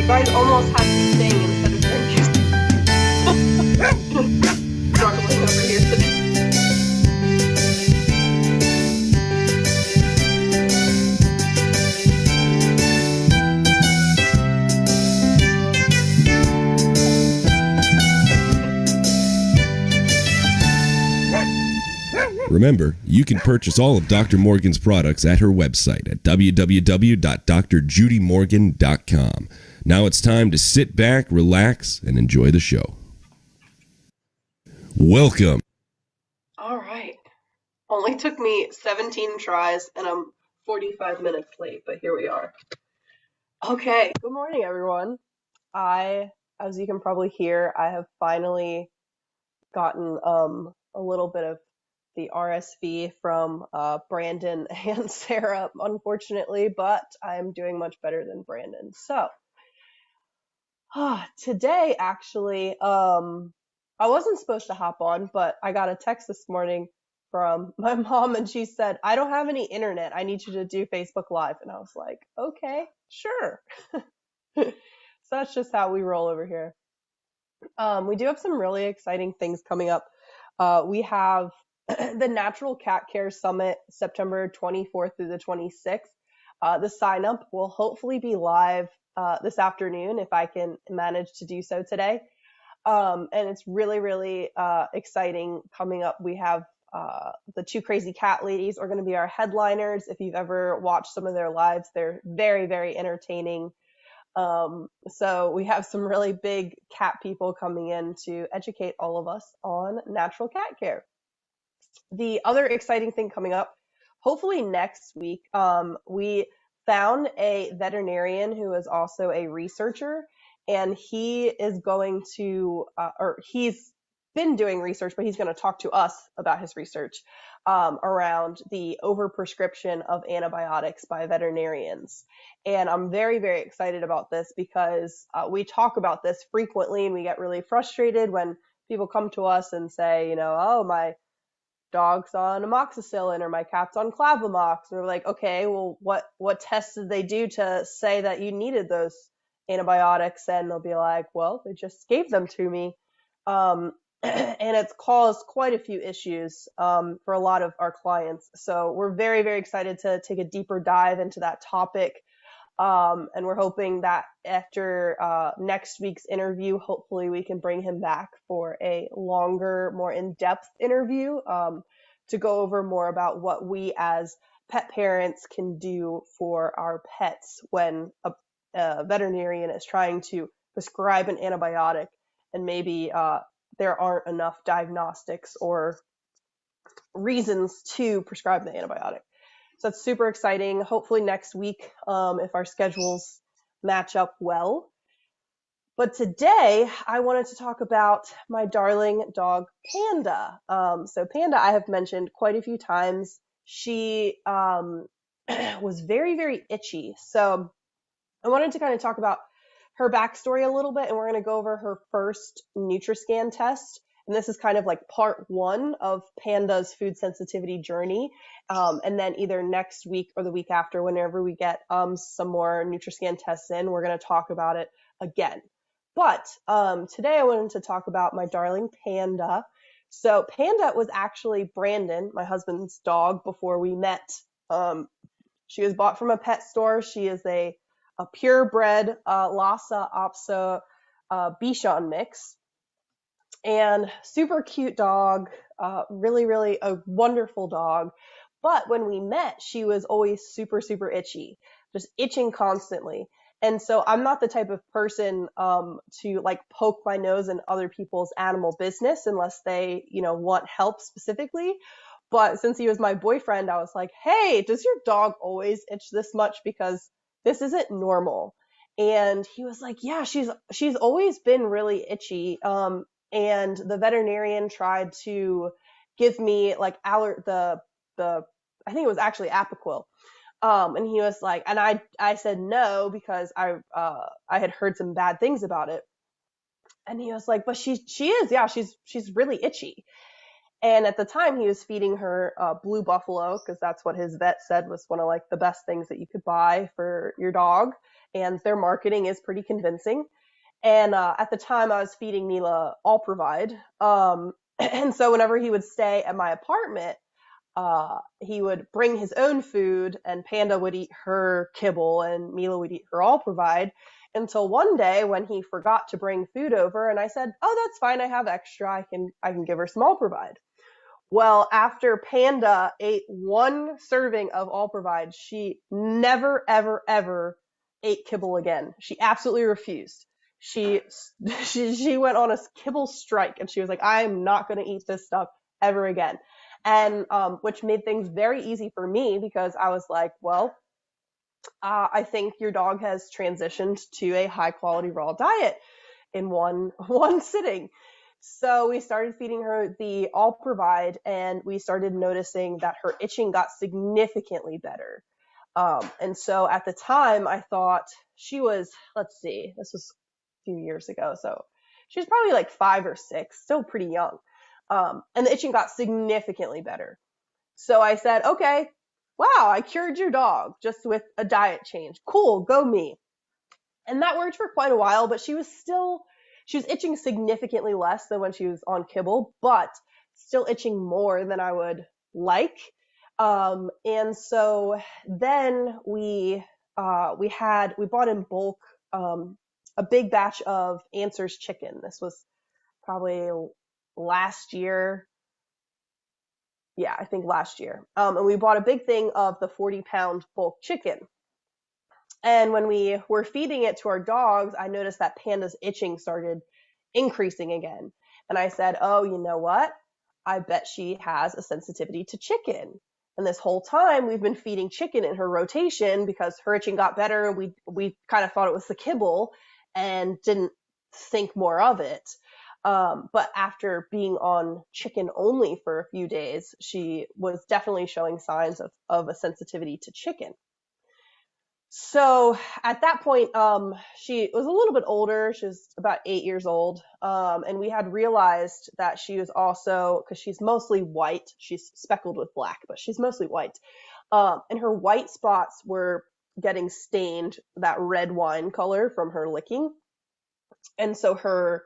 guys almost had to sing instead of drinking. Struggling over here today. Remember, you can purchase all of Dr. Morgan's products at her website at www.drjudymorgan.com. Now it's time to sit back, relax, and enjoy the show. Welcome. All right. Only took me 17 tries, and I'm 45 minutes late, but here we are. Okay. Good morning, everyone. As you can probably hear, I have finally gotten a little bit of the RSV from Brandon and Sarah, unfortunately, but I'm doing much better than Brandon. So today, actually, I wasn't supposed to hop on, but I got a text this morning from my mom, and she said, "I don't have any internet. I need you to do Facebook Live." And I was like, "Okay, sure." So that's just how we roll over here. We do have some really exciting things coming up. We have the Natural Cat Care Summit, September 24th through the 26th. The sign up will hopefully be live this afternoon if I can manage to do so today. And it's really, really exciting coming up. We have the two crazy cat ladies are going to be our headliners. If you've ever watched some of their lives, they're very, very entertaining. So we have some really big cat people coming in to educate all of us on natural cat care. The other exciting thing coming up, hopefully next week, we found a veterinarian who is also a researcher, and he is going to, or he's been doing research, but he's going to talk to us about his research around the overprescription of antibiotics by veterinarians. And I'm very, very excited about this because we talk about this frequently, and we get really frustrated when people come to us and say, oh, my dog's on amoxicillin or my cat's on clavamox. And we're like, okay, well, what tests did they do to say that you needed those antibiotics? And they'll be like, well, they just gave them to me. And it's caused quite a few issues for a lot of our clients. So we're very, very excited to take a deeper dive into that topic. And we're hoping that after next week's interview, hopefully we can bring him back for a longer, more in-depth interview to go over more about what we as pet parents can do for our pets when a veterinarian is trying to prescribe an antibiotic and maybe there aren't enough diagnostics or reasons to prescribe the antibiotic. So that's super exciting. Hopefully next week, if our schedules match up well. But today, I wanted to talk about my darling dog, Panda. So Panda, I have mentioned quite a few times. She was very, very itchy. So I wanted to kind of talk about her backstory a little bit, and we're going to go over her first Nutriscan test. And this is kind of like part one of Panda's food sensitivity journey. And then either next week or the week after, whenever we get some more Nutriscan tests in, we're going to talk about it again. But today I wanted to talk about my darling Panda. So Panda was actually Brandon, my husband's dog, before we met. She was bought from a pet store. She is a purebred Lhasa Apso Bichon mix. And super cute dog, really, really a wonderful dog. But when we met, she was always super, super itchy, just itching constantly. And so I'm not the type of person to like poke my nose in other people's animal business unless they, want help specifically. But since he was my boyfriend, I was like, hey, does your dog always itch this much? Because this isn't normal. And he was like, yeah, she's always been really itchy. And the veterinarian tried to give me like the I think it was actually Apoquil. And he was like, and I said no because I had heard some bad things about it. And he was like, but she is, yeah, she's really itchy. And at the time he was feeding her Blue Buffalo because that's what his vet said was one of like the best things that you could buy for your dog. and their marketing is pretty convincing. And at the time, I was feeding Mila All Provide. And so whenever he would stay at my apartment, he would bring his own food, and Panda would eat her kibble, and Mila would eat her All Provide. Until one day when he forgot to bring food over, and I said, "Oh, that's fine. I have extra. I can give her some All Provide." Well, after Panda ate one serving of All Provide, she never, ever, ever ate kibble again. She absolutely refused. She she went on a kibble strike, and she was like, "I'm not going to eat this stuff ever again." And which made things very easy for me, because I was like, "Well, I think your dog has transitioned to a high quality raw diet in one sitting." So we started feeding her the All Provide, and we started noticing that her itching got significantly better. And so at the time, I thought she was, let's see, this was a few years ago, so she was probably like 5 or 6, still pretty young. And the itching got significantly better. So I said, "Okay, wow, I cured your dog just with a diet change. Cool, go me." And that worked for quite a while, but she was itching significantly less than when she was on kibble, but still itching more than I would like. And so then we bought in bulk, a big batch of Answers chicken. This was probably last year. Yeah, I think last year. And we bought a big thing of the 40-pound bulk chicken. And when we were feeding it to our dogs, I noticed that Panda's itching started increasing again. And I said, "Oh, you know what? I bet she has a sensitivity to chicken." And this whole time we've been feeding chicken in her rotation because her itching got better. We kind of thought it was the kibble and didn't think more of it. But after being on chicken only for a few days, she was definitely showing signs of a sensitivity to chicken. So at that point, she was a little bit older. She was about 8 years old. And we had realized that she was also, because she's mostly white, she's speckled with black, but she's mostly white. And her white spots were getting stained that red wine color from her licking. And so her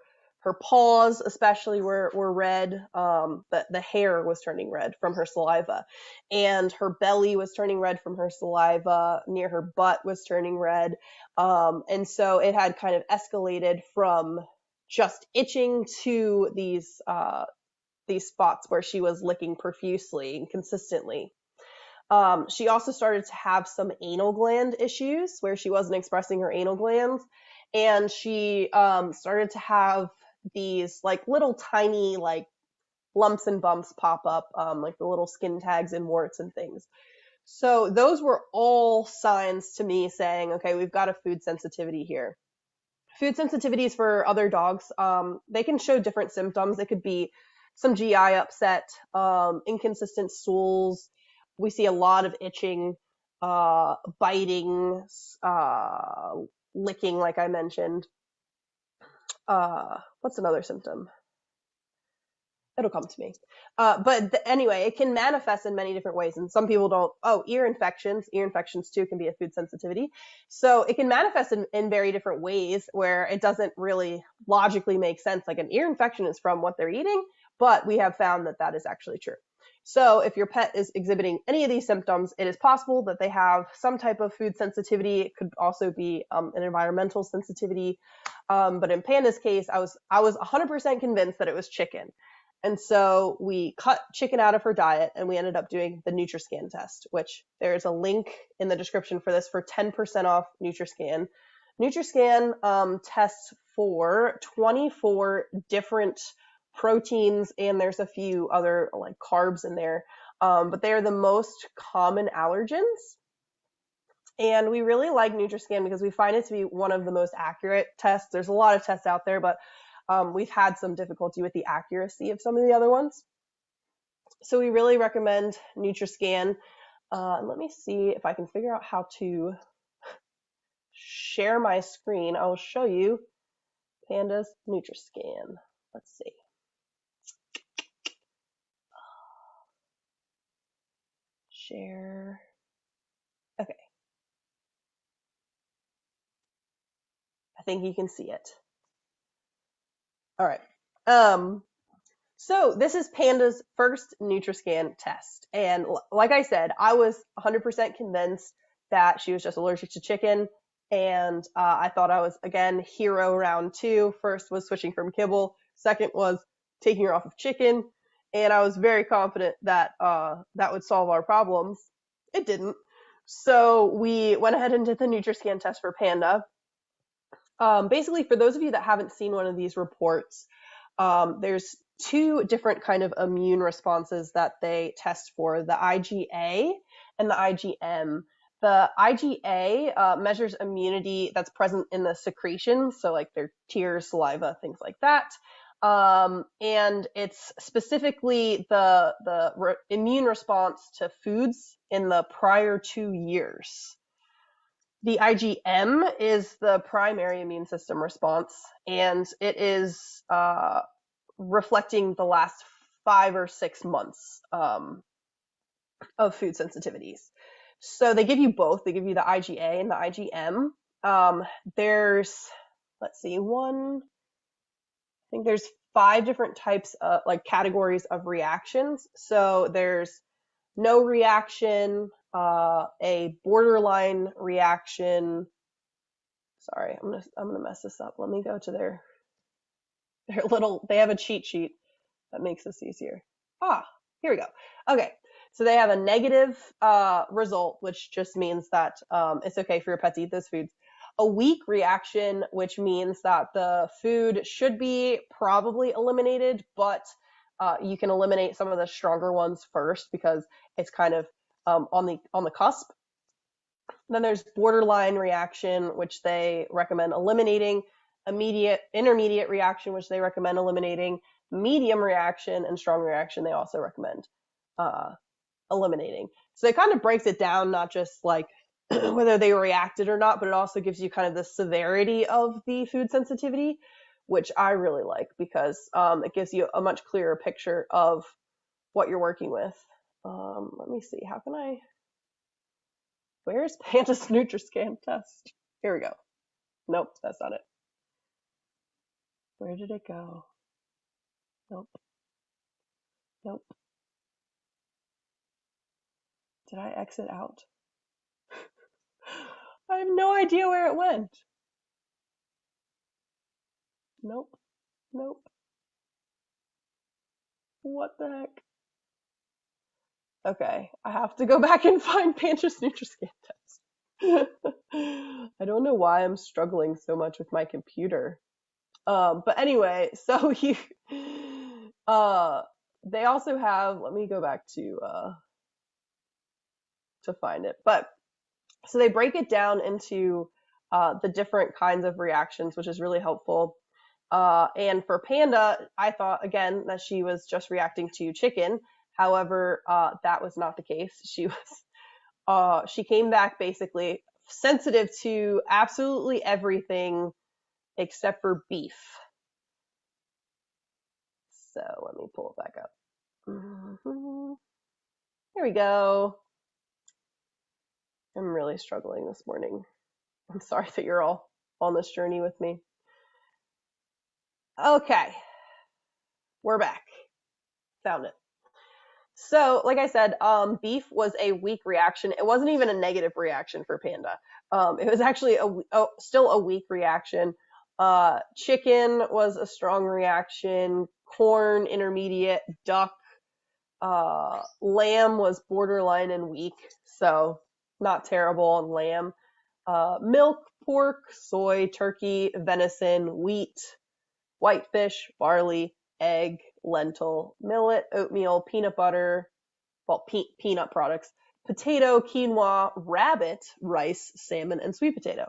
paws especially were red. The hair was turning red from her saliva, and her belly was turning red from her saliva. Near her butt was turning red. And so it had kind of escalated from just itching to these spots where she was licking profusely and consistently. She also started to have some anal gland issues where she wasn't expressing her anal glands. And she started to have these like little tiny like lumps and bumps pop up, like the little skin tags and warts and things. So those were all signs to me saying, okay, we've got a food sensitivity here. Food sensitivities for other dogs, they can show different symptoms. It could be some GI upset, inconsistent stools. We see a lot of itching, biting, licking, like I mentioned. What's another symptom? It'll come to me. Anyway, it can manifest in many different ways. And some people don't, ear infections. Ear infections too can be a food sensitivity. So it can manifest in very different ways where it doesn't really logically make sense. Like an ear infection is from what they're eating, but we have found that that is actually true. So if your pet is exhibiting any of these symptoms, it is possible that they have some type of food sensitivity. It could also be an environmental sensitivity. But in Panda's case, I was 100% convinced that it was chicken. And so we cut chicken out of her diet, and we ended up doing the Nutriscan test, which there's a link in the description for this for 10% off Nutriscan. Nutriscan tests for 24 different proteins, and there's a few other like carbs in there, but they are the most common allergens. And we really like Nutriscan because we find it to be one of the most accurate tests. There's a lot of tests out there, but we've had some difficulty with the accuracy of some of the other ones. So we really recommend Nutriscan. Let me see if I can figure out how to share my screen. I will show you Panda's Nutriscan. Let's see. Share. Okay. I think you can see it. All right. So this is Panda's first Nutriscan test. And like I said, I was 100% convinced that she was just allergic to chicken. And I thought I was, again, hero round 2. First was switching from kibble. Second was taking her off of chicken. And I was very confident that that would solve our problems. It didn't. So we went ahead and did the Nutriscan test for Panda. Basically, for those of you that haven't seen one of these reports, there's 2 different kind of immune responses that they test for, the IgA and the IgM. The IgA measures immunity that's present in the secretions, so like their tears, saliva, things like that. And it's specifically the immune response to foods in the prior 2 years. The IgM is the primary immune system response, and it is reflecting the last 5 or 6 months of food sensitivities. So they give you both. They give you the IgA and the IgM. There's, let's see, I think there's 5 different types of, like, categories of reactions. So there's no reaction, a borderline reaction. Sorry, I'm gonna mess this up. Let me go to their they have a cheat sheet that makes this easier. Here we go. Okay, so they have a negative result, which just means that it's okay for your pet to eat those foods. A weak reaction, which means that the food should be probably eliminated, but you can eliminate some of the stronger ones first because it's kind of on the cusp. Then there's borderline reaction, which they recommend eliminating, intermediate reaction, which they recommend eliminating, medium reaction, and strong reaction they also recommend eliminating. So it kind of breaks it down, not just like whether they reacted or not, but it also gives you kind of the severity of the food sensitivity, which I really like because it gives you a much clearer picture of what you're working with. Let me see, where's Panda's Nutriscan test? Here we go. Nope, that's not it. Where did it go? Nope. Did I exit out? I have no idea where it went. Nope. What the heck? Okay, I have to go back and find Panda's Nutriscan test. I don't know why I'm struggling so much with my computer. But anyway, so they also have, let me go back to find it. But so they break it down into the different kinds of reactions, which is really helpful. And for Panda, I thought, again, that she was just reacting to chicken. However, that was not the case. She came back basically sensitive to absolutely everything except for beef. So let me pull it back up. Here we go. I'm really struggling this morning. I'm sorry that you're all on this journey with me. Okay, we're back. Found it. So, like I said, beef was a weak reaction. It wasn't even a negative reaction for Panda. It was actually still a weak reaction. Chicken was a strong reaction. Corn, intermediate. Duck. Lamb was borderline and weak, so not terrible on lamb. Milk, pork, soy, turkey, venison, wheat, whitefish, barley, egg, lentil, millet, oatmeal, peanut butter, peanut products, potato, quinoa, rabbit, rice, salmon, and sweet potato.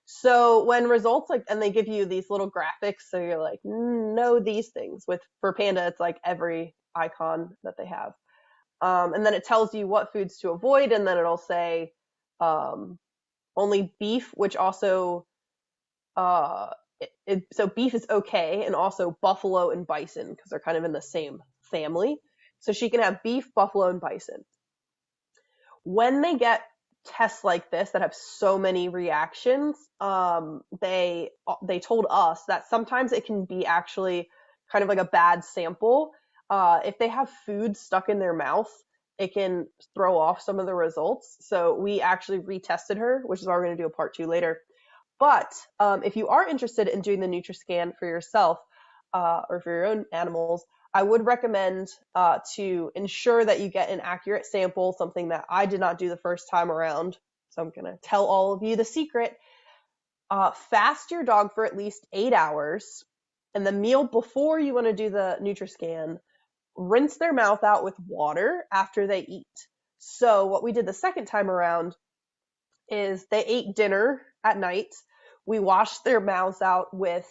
So when results and they give you these little graphics, so you're like, know these things. For Panda, it's like every icon that they have. And then it tells you what foods to avoid, and then it'll say only beef, which also so beef is okay, and also buffalo and bison, because they're kind of in the same family. So she can have beef, buffalo, and bison. When they get tests like this that have so many reactions, they told us that sometimes it can be actually kind of like a bad sample. If they have food stuck in their mouth, it can throw off some of the results. So we actually retested her, which is why we're going to do a part 2 later. But if you are interested in doing the Nutriscan for yourself or for your own animals, I would recommend to ensure that you get an accurate sample, something that I did not do the first time around. So I'm going to tell all of you the secret. Fast your dog for at least 8 hours. And the meal before you want to do the Nutriscan, rinse their mouth out with water after they eat. So what we did the second time around is they ate dinner at night. We washed their mouths out with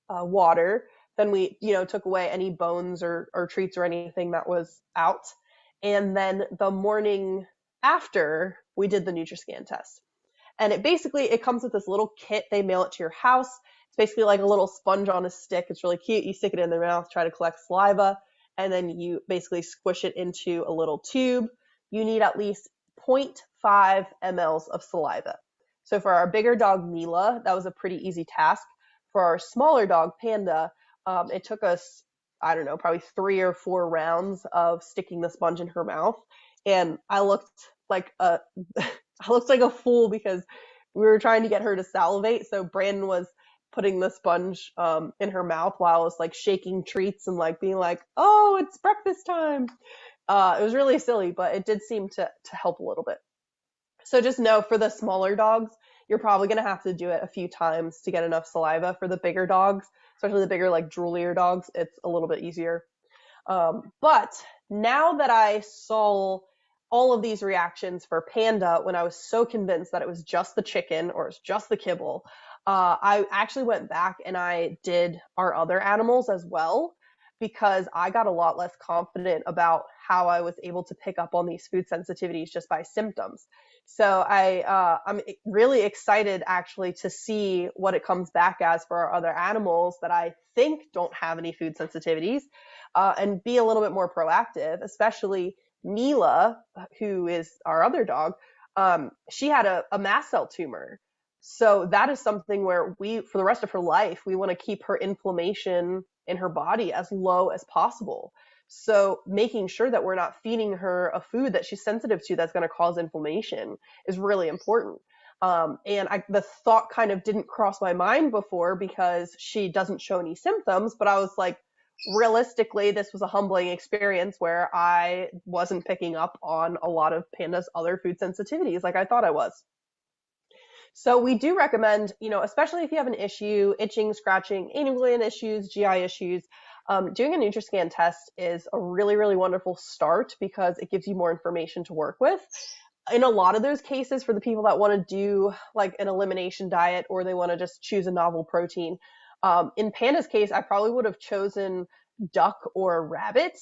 water. Then we, took away any bones or treats or anything that was out. And then the morning after, we did the Nutriscan test. And it comes with this little kit. They mail it to your house. It's basically like a little sponge on a stick. It's really cute. You stick it in their mouth, try to collect saliva, and then you basically squish it into a little tube. You need at least 0.5 mLs of saliva. So for our bigger dog, Mila, that was a pretty easy task. For our smaller dog, Panda, it took us, I don't know, probably 3 or 4 rounds of sticking the sponge in her mouth. And I looked like a fool because we were trying to get her to salivate. So Brandon was putting the sponge in her mouth while I was like shaking treats and like being like, oh, it's breakfast time. It was really silly, but it did seem to help a little bit. So just know for the smaller dogs, you're probably going to have to do it a few times to get enough saliva. For the bigger dogs, especially the bigger like droolier dogs, it's a little bit easier. But now that I saw all of these reactions for Panda, when I was so convinced that it was just the chicken or it's just the kibble, I actually went back and I did our other animals as well, because I got a lot less confident about how I was able to pick up on these food sensitivities just by symptoms. So I'm really excited actually to see what it comes back as for our other animals that I think don't have any food sensitivities, and be a little bit more proactive, especially Mila, who is our other dog. She had a mast cell tumor. So that is something where for the rest of her life, we want to keep her inflammation in her body as low as possible. So making sure that we're not feeding her a food that she's sensitive to that's going to cause inflammation is really important. The thought kind of didn't cross my mind before because she doesn't show any symptoms, but I was like, realistically, this was a humbling experience where I wasn't picking up on a lot of Panda's other food sensitivities like I thought I was. So we do recommend, especially if you have an issue, itching, scratching, anal gland issues, GI issues, doing a Nutriscan test is a really, really wonderful start because it gives you more information to work with. In a lot of those cases, for the people that want to do like an elimination diet or they want to just choose a novel protein, in Panda's case, I probably would have chosen duck or rabbit,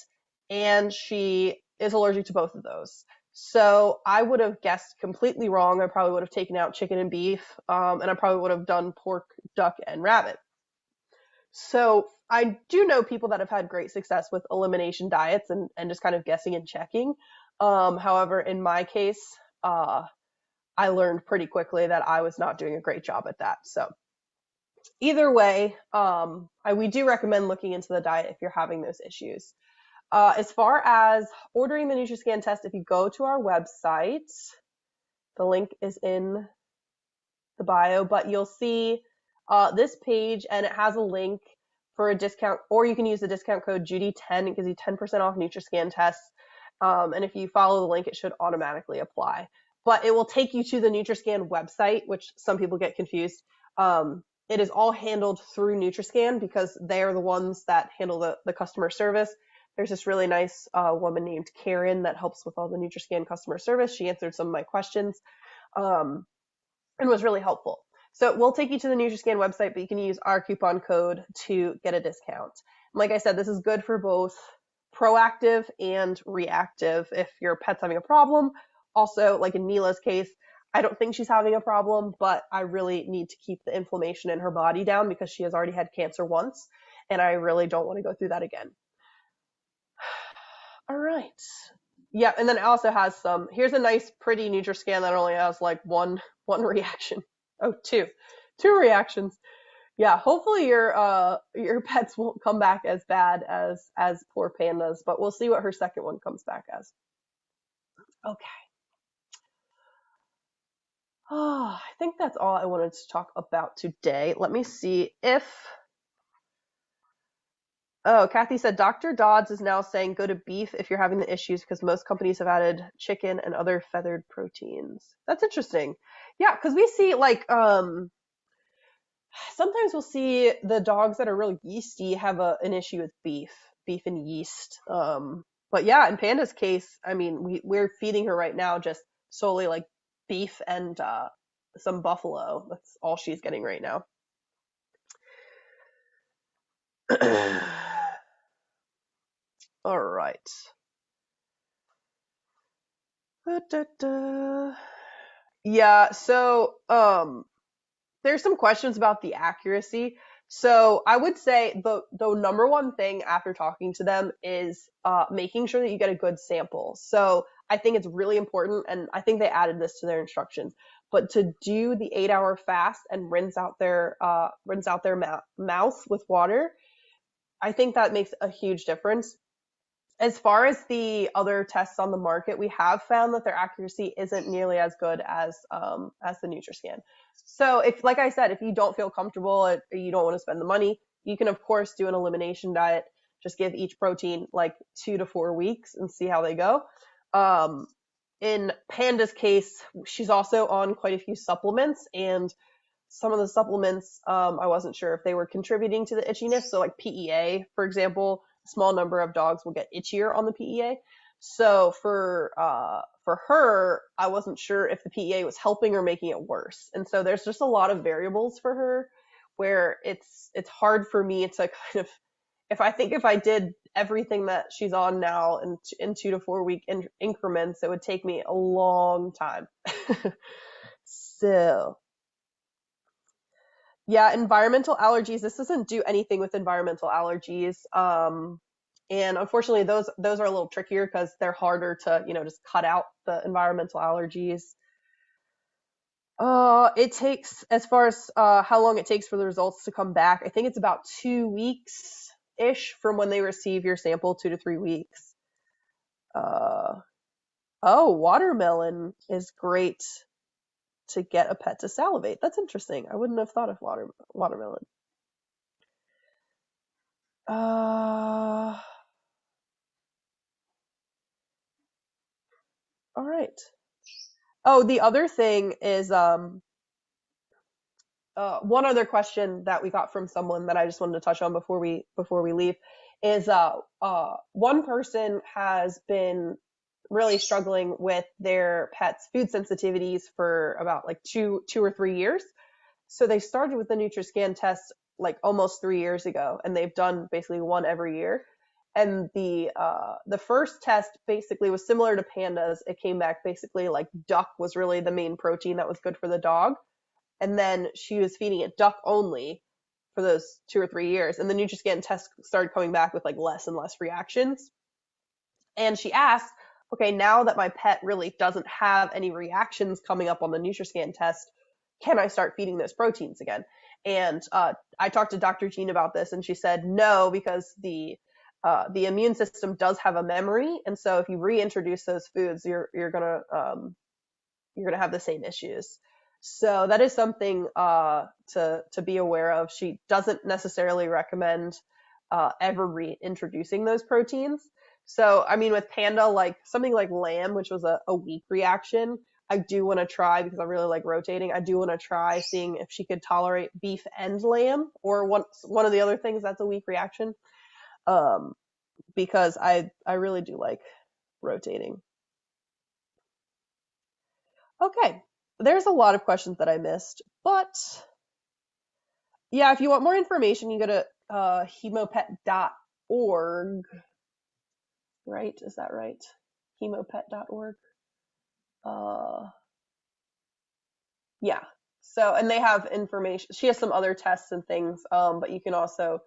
and she is allergic to both of those. So I would have guessed completely wrong. I probably would have taken out chicken and beef, and I probably would have done pork, duck, and rabbit. So I do know people that have had great success with elimination diets and just kind of guessing and checking. However, in my case, I learned pretty quickly that I was not doing a great job at that. So either way, we do recommend looking into the diet if you're having those issues. As far as ordering the Nutriscan test, if you go to our website, the link is in the bio, but you'll see this page and it has a link for a discount, or you can use the discount code Judy10. It gives you 10% off Nutriscan tests. And if you follow the link, it should automatically apply. But it will take you to the Nutriscan website, which some people get confused. It is all handled through Nutriscan because they're the ones that handle the customer service. There's this really nice woman named Karen that helps with all the Nutriscan customer service. She answered some of my questions and was really helpful. So we'll take you to the Nutriscan website, but you can use our coupon code to get a discount. And like I said, this is good for both proactive and reactive if your pet's having a problem. Also, like in Mila's case, I don't think she's having a problem, but I really need to keep the inflammation in her body down because she has already had cancer once, and I really don't want to go through that again. All right. Yeah, and then it also has some. Here's a nice, pretty Nutriscan that only has like one reaction. Oh, two reactions. Yeah, hopefully your pets won't come back as bad as poor Panda's, but we'll see what her second one comes back as. Okay. Oh, I think that's all I wanted to talk about today. Let me see if. Oh, Kathy said Dr. Dodds is now saying go to beef if you're having the issues because most companies have added chicken and other feathered proteins. That's interesting. Yeah, because we see like sometimes we'll see the dogs that are really yeasty have an issue with beef and yeast. But yeah, in Panda's case, I mean, we're feeding her right now just solely like beef and some buffalo. That's all she's getting right now. All right. Da-da-da. Yeah, so there's some questions about the accuracy. So I would say the number one thing after talking to them is making sure that you get a good sample. So I think it's really important, and I think they added this to their instructions. But to do the 8-hour fast and rinse out their mouth with water, I think that makes a huge difference. As far as the other tests on the market, we have found that their accuracy isn't nearly as good as the Nutriscan. So if, like I said, if you don't feel comfortable or you don't want to spend the money, you can of course do an elimination diet. Just give each protein like 2 to 4 weeks and see how they go. Um, in Panda's case, she's also on quite a few supplements, and some of the supplements, I wasn't sure if they were contributing to the itchiness. So like PEA, for example, a small number of dogs will get itchier on the PEA. So for her, I wasn't sure if the PEA was helping or making it worse. And so there's just a lot of variables for her where it's hard for me to kind of, if I did everything that she's on now in 2 to 4 week increments, it would take me a long time. So yeah, environmental allergies. This doesn't do anything with environmental allergies. And unfortunately, those are a little trickier because they're harder to, just cut out the environmental allergies. It takes, as far as how long it takes for the results to come back, I think it's about 2 weeks ish from when they receive your sample, 2 to 3 weeks. Uh, oh, watermelon is great to get a pet to salivate. That's interesting. I wouldn't have thought of watermelon. Uh, all right. Oh, the other thing is one other question that we got from someone that I just wanted to touch on before we leave is one person has been really struggling with their pet's food sensitivities for about like two or 3 years. So they started with the Nutriscan test like almost 3 years ago, and they've done basically one every year. And the first test basically was similar to Panda's. It came back basically like duck was really the main protein that was good for the dog. And then she was feeding it duck only for those 2 or 3 years. And the Nutriscan test started coming back with like less and less reactions. And she asked, okay, now that my pet really doesn't have any reactions coming up on the Nutriscan test, can I start feeding those proteins again? And I talked to Dr. Jean about this, and she said no, because the immune system does have a memory, and so if you reintroduce those foods, you're gonna have the same issues. So that is something to be aware of. She doesn't necessarily recommend ever reintroducing those proteins. So, I mean, with Panda, like something like lamb, which was a weak reaction, I do want to try because I really like rotating. I do want to try seeing if she could tolerate beef and lamb, or one of the other things that's a weak reaction, um, because I really do like rotating. Okay, there's a lot of questions that I missed, but yeah, if you want more information, you go to hemopet.org, right? Is that right? Hemopet.org. Uh, yeah. So, and they have information. She has some other tests and things, but you can also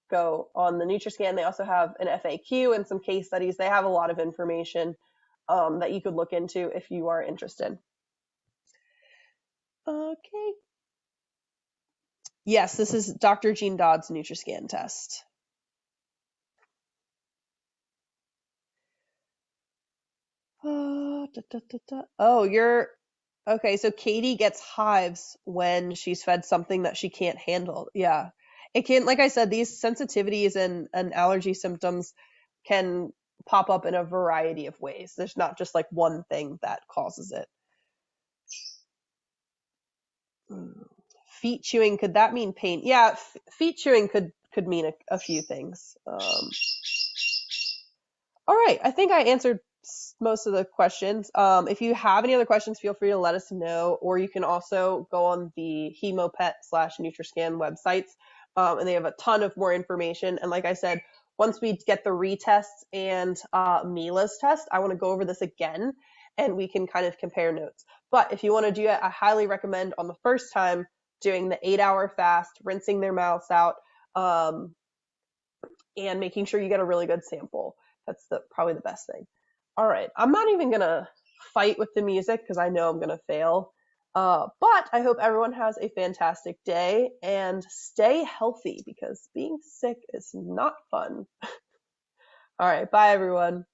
go on the Nutriscan. They also have an FAQ and some case studies. They have a lot of information. that you could look into if you are interested. Okay. Yes, this is Dr. Jean Dodd's Nutriscan test. Oh, you're okay. So Katie gets hives when she's fed something that she can't handle. Yeah. It can, like I said, these sensitivities and allergy symptoms can pop up in a variety of ways. There's not just like one thing that causes it. Feet chewing, could that mean pain? Yeah, feet chewing could mean a few things. All right, I think I answered most of the questions. If you have any other questions, feel free to let us know, or you can also go on the Hemopet/Nutriscan websites, and they have a ton of more information. And like I said, once we get the retests and Mila's test, I want to go over this again, and we can kind of compare notes. But if you want to do it, I highly recommend on the first time doing the 8-hour fast, rinsing their mouths out, and making sure you get a really good sample. That's probably the best thing. All right, I'm not even gonna fight with the music because I know I'm gonna fail. But I hope everyone has a fantastic day and stay healthy because being sick is not fun. All right, bye everyone.